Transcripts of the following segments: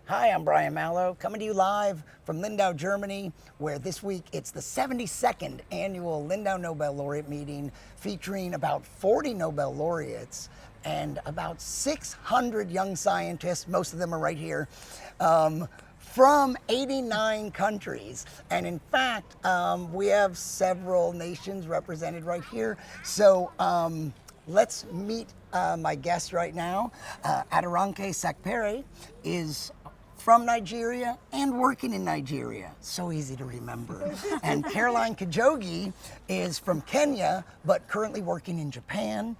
Hi, I'm Brian Malow, coming to you live from Lindau, Germany, where this week it's the 72nd annual Lindau Nobel Laureate meeting featuring about 40 Nobel laureates and about 600 young scientists, most of them are right here, from 89 countries. And in fact, we have several nations represented right here. So let's meet my guest right now. Aderonke Sakpere is from Nigeria and working in Nigeria. So easy to remember. And Caroline Kijogi is from Kenya, but currently working in Japan.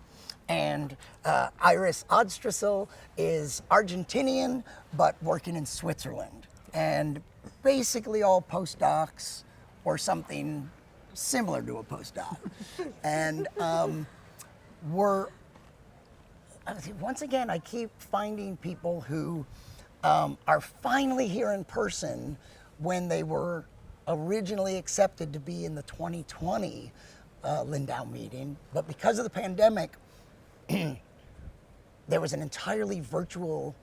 And Iris Odstrcil is Argentinian, but working in Switzerland. And basically all postdocs or something similar to a postdoc. And once again, I keep finding people who are finally here in person when they were originally accepted to be in the 2020 Lindau meeting. But because of the pandemic, there was an entirely virtual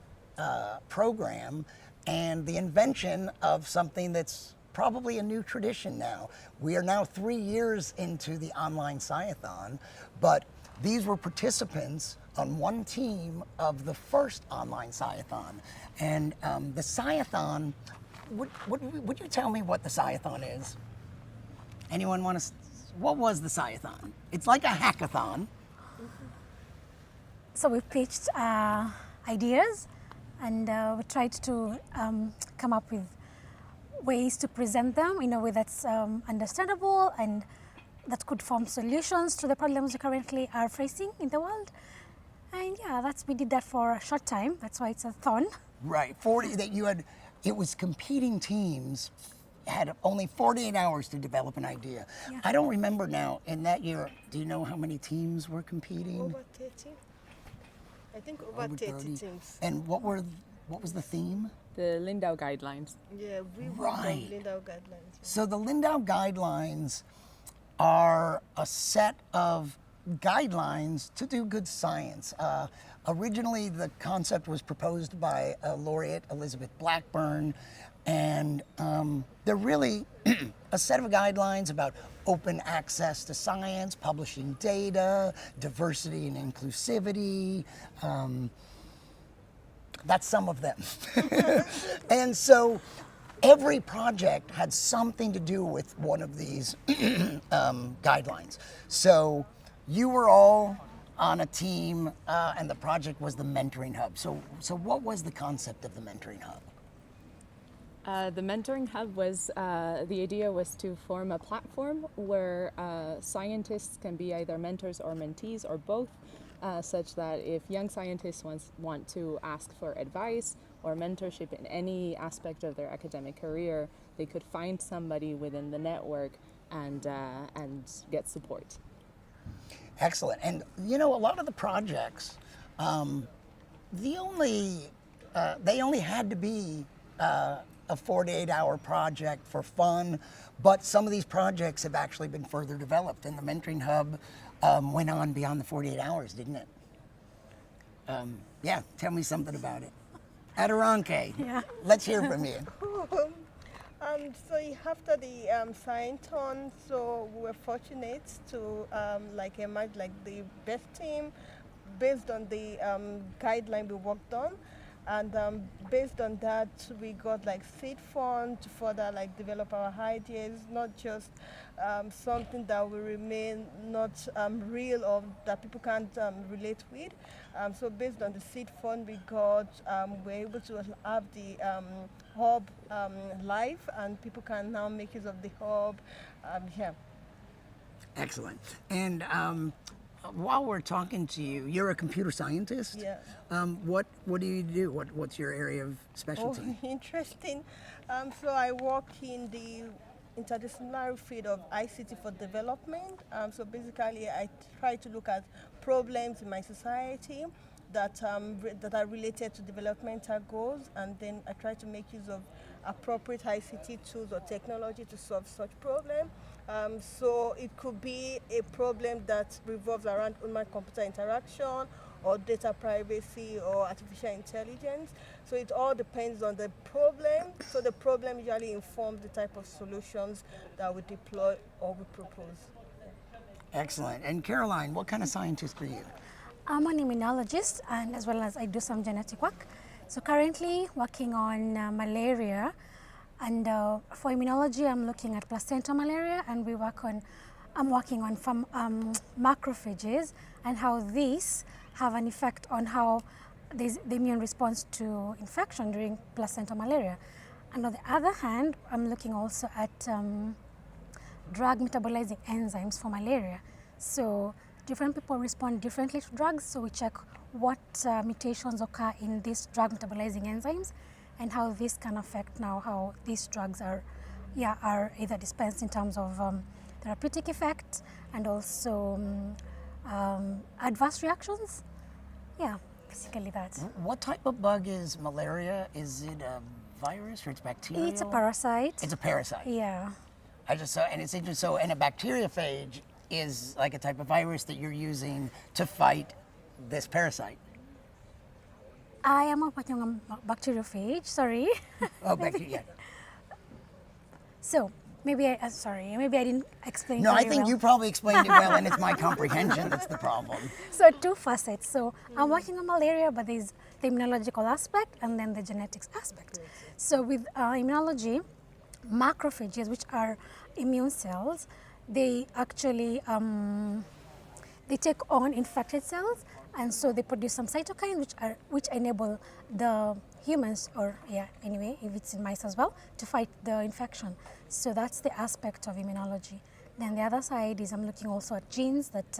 program and the invention of something that's probably a new tradition now. We are now 3 years into the online sciathon, but these were participants on one team of the first online sciathon. And the sciathon, would you tell me what the sciathon is? Anyone want to, what was the sciathon? It's like a hackathon. So we pitched ideas and we tried to come up with ways to present them in a way that's understandable and that could form solutions to the problems we currently are facing in the world. And yeah, we did that for a short time. That's why it's a thon. Right, 40 that you had, it was competing teams, had only 48 hours to develop an idea. Yeah. I don't remember now, in that year, do you know how many teams were competing? Over 30. I think over 30 teams. And what was the theme? The Lindau guidelines. Yeah, we worked Right. on Lindau guidelines. So the Lindau guidelines are a set of guidelines to do good science. Originally, the concept was proposed by Laureate Elizabeth Blackburn, and they're really a set of guidelines about open access to science, publishing data, diversity and inclusivity. That's some of them. And so every project had something to do with one of these guidelines. So you were all on a team and the project was the Mentoring Hub. So what was the concept of the Mentoring Hub? The Mentoring Hub was, the idea was to form a platform where scientists can be either mentors or mentees or both, such that if young scientists want to ask for advice or mentorship in any aspect of their academic career, they could find somebody within the network and get support. Excellent. And you know, a lot of the projects, they only had to be a 48-hour project for fun, but some of these projects have actually been further developed, and the Mentoring Hub went on beyond the 48 hours, didn't it? Yeah, tell me something about it. Aderonke, Yeah. let's hear from you. So after the science-on, so we were fortunate to emerge like the best team based on the guideline we worked on. And based on that, we got like seed fund to further like develop our ideas, not just something that will remain not real or that people can't relate with. So based on the seed fund we got, we're able to have the hub live, and people can now make use of the hub. Yeah. Excellent. And while we're talking to you, you're a computer scientist? Yeah. What do you do? What's your area of specialty? Oh, interesting. So I work in the interdisciplinary field of ICT for development. So basically, I try to look at problems in my society that are related to developmental goals, and then I try to make use of appropriate ICT tools or technology to solve such problems. So it could be a problem that revolves around human-computer interaction or data privacy or artificial intelligence. So it all depends on the problem. So the problem usually informs the type of solutions that we deploy or we propose. Excellent. And Caroline, what kind of scientist are you? I'm an immunologist, and as well as I do some genetic work. So currently working on malaria, and for immunology I'm looking at placenta malaria, and I'm working on macrophages and how these have an effect on how the immune response to infection during placenta malaria. And on the other hand, I'm looking also at drug metabolizing enzymes for malaria. So different people respond differently to drugs, so we check what mutations occur in these drug metabolizing enzymes and how this can affect now how these drugs are either dispensed in terms of therapeutic effect and also adverse reactions. Yeah, basically that. What type of bug is malaria? Is it a virus or it's bacterial? It's a parasite. It's a parasite. Yeah. I just saw, and it's interesting. So, and a bacteriophage is like a type of virus that you're using to fight this parasite. I am working on bacteriophage, sorry. Oh, bacteria. So, maybe I didn't explain No, I very think well. you probably explained it well, and it's my comprehension that's the problem. So two facets. So I'm working on malaria, but there's the immunological aspect and then the genetics aspect. So with immunology, macrophages, which are immune cells, they actually they take on infected cells, and so they produce some cytokines which enable the humans, or anyway, if it's in mice as well, to fight the infection. So that's the aspect of immunology. Then the other side is I'm looking also at genes that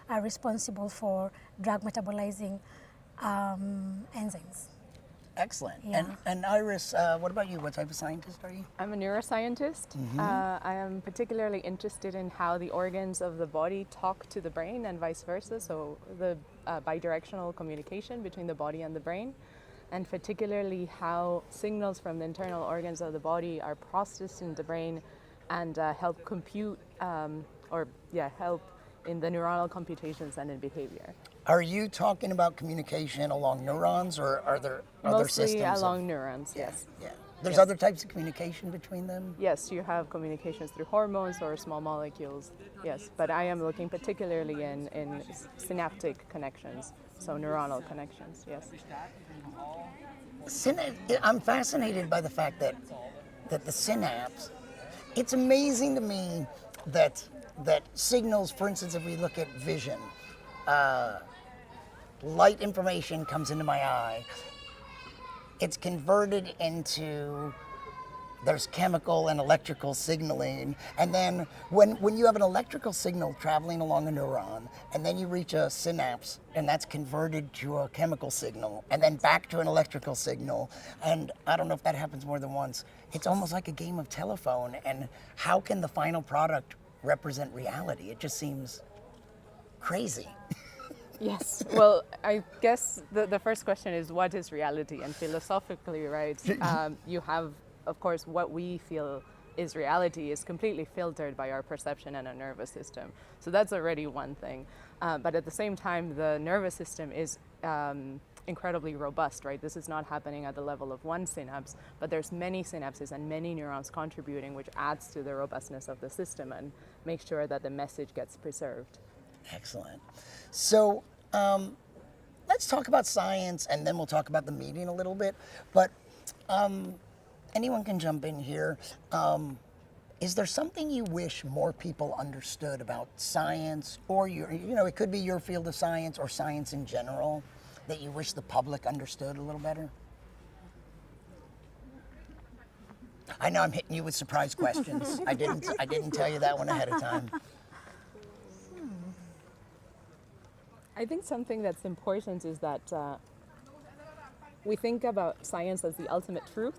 are responsible for drug metabolizing enzymes. Excellent. Yeah. And Iris, what about you? What type of scientist are you? I'm a neuroscientist. I am particularly interested in how the organs of the body talk to the brain and vice versa, so the bidirectional communication between the body and the brain, and particularly how signals from the internal organs of the body are processed in the brain and help compute help in the neuronal computations and in behavior. Are you talking about communication along neurons, or are there other systems? Mostly along neurons, yes. Yeah. There's Yes. other types of communication between them? Yes, you have communications through hormones or small molecules, yes. But I am looking particularly in synaptic connections, so neuronal connections, yes. I'm fascinated by the fact that the synapse, it's amazing to me that signals, for instance, if we look at vision, light information comes into my eye, it's converted into, there's chemical and electrical signaling, and then when you have an electrical signal traveling along a neuron, and then you reach a synapse, and that's converted to a chemical signal, and then back to an electrical signal, and I don't know if that happens more than once. It's almost like a game of telephone, and how can the final product represent reality? It just seems crazy. Yes. Well, I guess the first question is, what is reality? And philosophically, right, you have, of course, what we feel is reality is completely filtered by our perception and our nervous system. So that's already one thing. But at the same time, the nervous system is incredibly robust, right? This is not happening at the level of one synapse, but there's many synapses and many neurons contributing, which adds to the robustness of the system and makes sure that the message gets preserved. Excellent. So let's talk about science, and then we'll talk about the meeting a little bit. But anyone can jump in here. Is there something you wish more people understood about science, or it could be your field of science or science in general, that you wish the public understood a little better? I know I'm hitting you with surprise questions. I didn't tell you that one ahead of time. I think something that's important is that we think about science as the ultimate truth,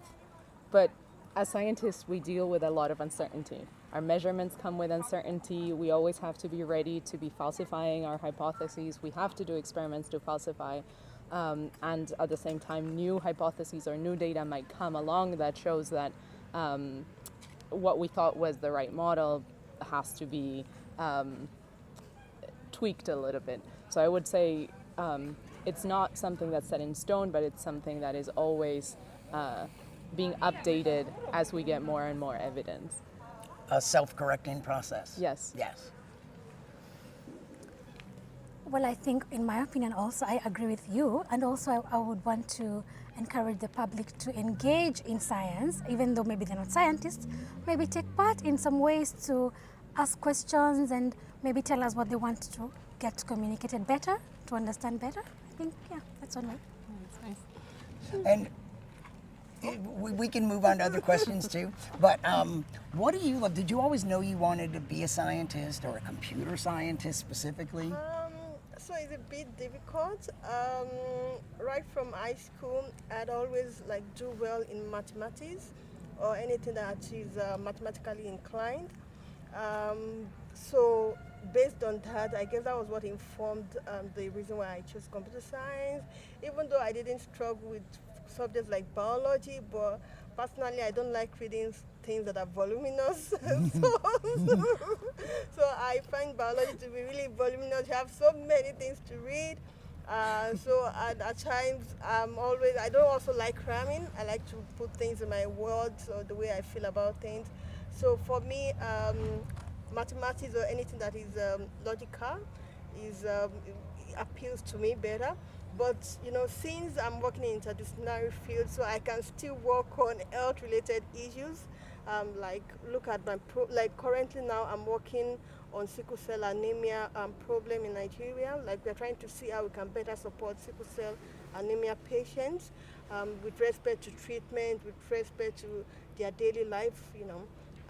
but as scientists, we deal with a lot of uncertainty. Our measurements come with uncertainty. We always have to be ready to be falsifying our hypotheses. We have to do experiments to falsify. And at the same time, new hypotheses or new data might come along that shows that what we thought was the right model has to be tweaked a little bit. So I would say it's not something that's set in stone, but it's something that is always being updated as we get more and more evidence. A self-correcting process. Yes. Yes. Well, I think, in my opinion, also, I agree with you. And also, I would want to encourage the public to engage in science, even though maybe they're not scientists, maybe take part in some ways to ask questions and maybe tell us what they want to get communicated better, to understand better. I think, yeah, that's one way. That's nice. And we can move on to other questions too. But what do you love? Did you always know you wanted to be a scientist or a computer scientist specifically? So it's a bit difficult. Right from high school, I'd always like do well in mathematics or anything that is mathematically inclined. So based on that, I guess that was what informed the reason why I chose computer science. Even though I didn't struggle with subjects like biology, but personally I don't like reading things that are voluminous. So I find biology to be really voluminous. You have so many things to read. So at times I don't also like cramming. I like to put things in my words or the way I feel about things. So for me, mathematics or anything that is logical appeals to me better. But since I'm working in interdisciplinary field, so I can still work on health-related issues. Like look at my currently now I'm working on sickle cell anemia problem in Nigeria. Like we're trying to see how we can better support sickle cell anemia patients with respect to treatment, with respect to their daily life.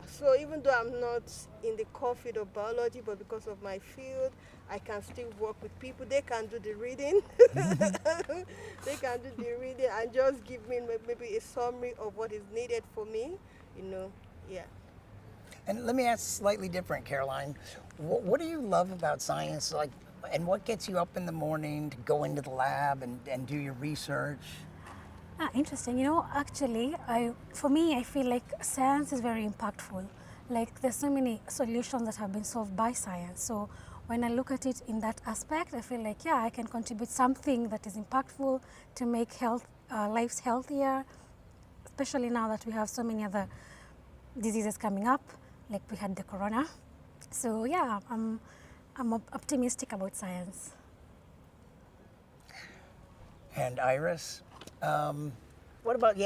So even though I'm not in the core field of biology, but because of my field, I can still work with people. They can do the reading. They can do the reading and just give me maybe a summary of what is needed for me, yeah. And let me ask slightly different, Caroline. What do you love about science? And what gets you up in the morning to go into the lab and do your research? Interesting. Actually, for me, I feel like science is very impactful. Like there's so many solutions that have been solved by science. So when I look at it in that aspect, I feel like, yeah, I can contribute something that is impactful to make lives healthier, especially now that we have so many other diseases coming up, like we had the corona. So yeah, I'm optimistic about science. And Iris, what about,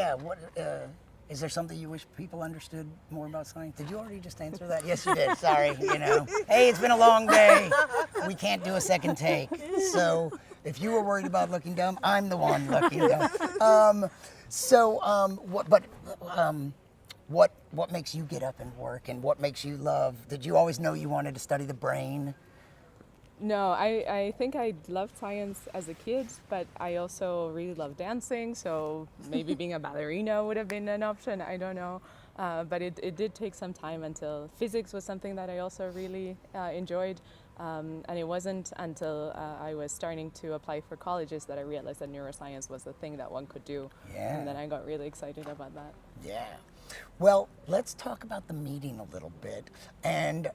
is there something you wish people understood more about science? Did you already just answer that? Yes, you did. Sorry, Hey, it's been a long day. We can't do a second take. So if you were worried about looking dumb, I'm the one looking dumb. What makes you get up and work, and what makes you love? Did you always know you wanted to study the brain? No, I think I loved science as a kid, but I also really love dancing, so maybe being a ballerina would have been an option, I don't know. But it did take some time until physics was something that I also really enjoyed. And it wasn't until I was starting to apply for colleges that I realized that neuroscience was the thing that one could do. Yeah. And then I got really excited about that. Yeah. Well, let's talk about the meeting a little bit. And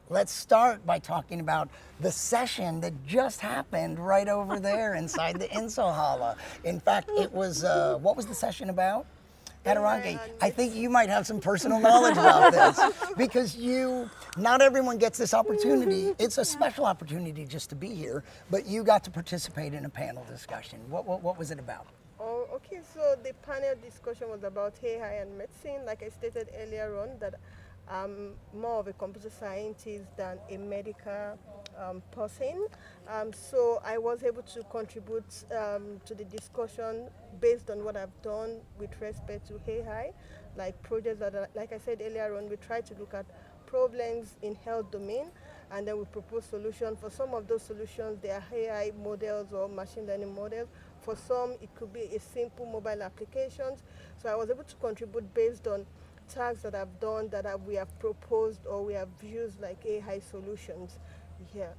let's start by talking about the session that just happened right over there inside the Inselhalle. In fact, it was, what was the session about? Aderonke, I think you might have some personal knowledge about this because not everyone gets this opportunity. It's a special opportunity just to be here, but you got to participate in a panel discussion. What was it about? Oh, okay, so the panel discussion was about AI and medicine. Like I stated earlier on, that I'm more of a computer scientist than a medical person. So I was able to contribute to the discussion based on what I've done with respect to AI, like projects that are, like I said earlier on, we try to look at problems in health domain, and then we propose solutions. For some of those solutions, they are AI models or machine learning models. For some, it could be a simple mobile applications. So I was able to contribute based on tasks that I've done, we have proposed or we have used like AI solutions here.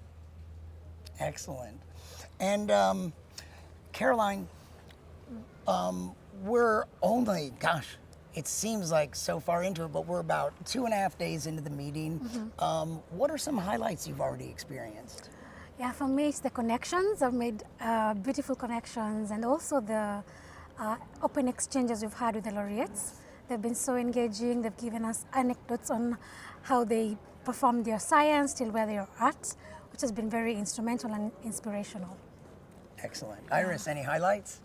Excellent. And Caroline, we're only, it seems like so far into it, but we're about 2.5 days into the meeting. What are some highlights you've already experienced? Yeah, for me, it's the connections. I've made beautiful connections, and also the open exchanges we've had with the laureates. They've been so engaging. They've given us anecdotes on how they performed their science till where they are at, which has been very instrumental and inspirational. Excellent. Iris, any highlights?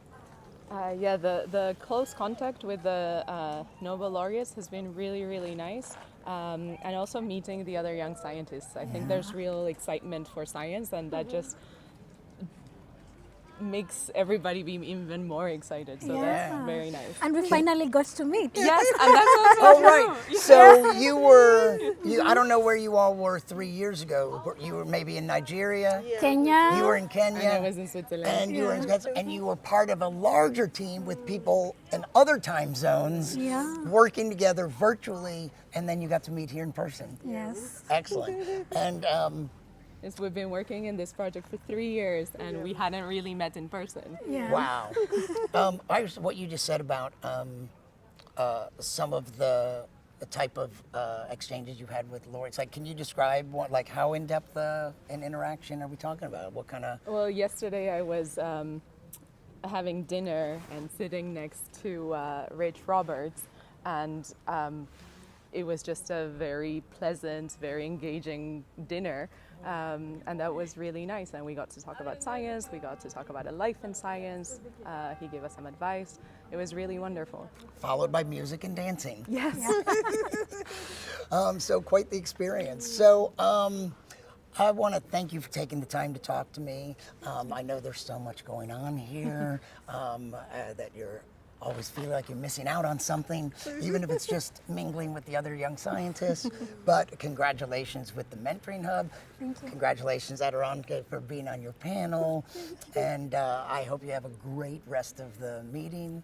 Yeah, the close contact with the Nobel laureates has been really, really nice. And also meeting the other young scientists. I think there's real excitement for science, and that just makes everybody be even more excited. So that's very nice. And we finally got to meet. Yes, and that's also Oh, true. right. So you were, I don't know where you all were 3 years ago. You were maybe in Nigeria. Kenya. You were in Kenya. And I was in Switzerland. And you were and you were part of a larger team with people in other time zones working together virtually, and then you got to meet here in person. Yes. Excellent. And Is we've been working in this project for 3 years, and we hadn't really met in person. Yeah. wow. Iris, what you just said about some of the type of exchanges you had with laureates, like, can you describe what, like, how in depth an interaction are we talking about? What kind of? Well, yesterday I was having dinner and sitting next to Rich Roberts, and it was just a very pleasant, very engaging dinner. And that was really nice, and we got to talk about science, we got to talk about a life in science, he gave us some advice. It was really wonderful. Followed by music and dancing. Yes. So quite the experience. So I want to thank you for taking the time to talk to me. I know there's so much going on here that you're always feel like you're missing out on something, even if it's just mingling with the other young scientists. But congratulations with the Mentoring Hub. Thank you. Congratulations, Aderonke, for being on your panel. And I hope you have a great rest of the meeting.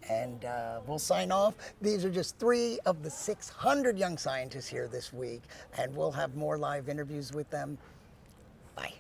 And we'll sign off. These are just 3 of the 600 young scientists here this week, and we'll have more live interviews with them. Bye.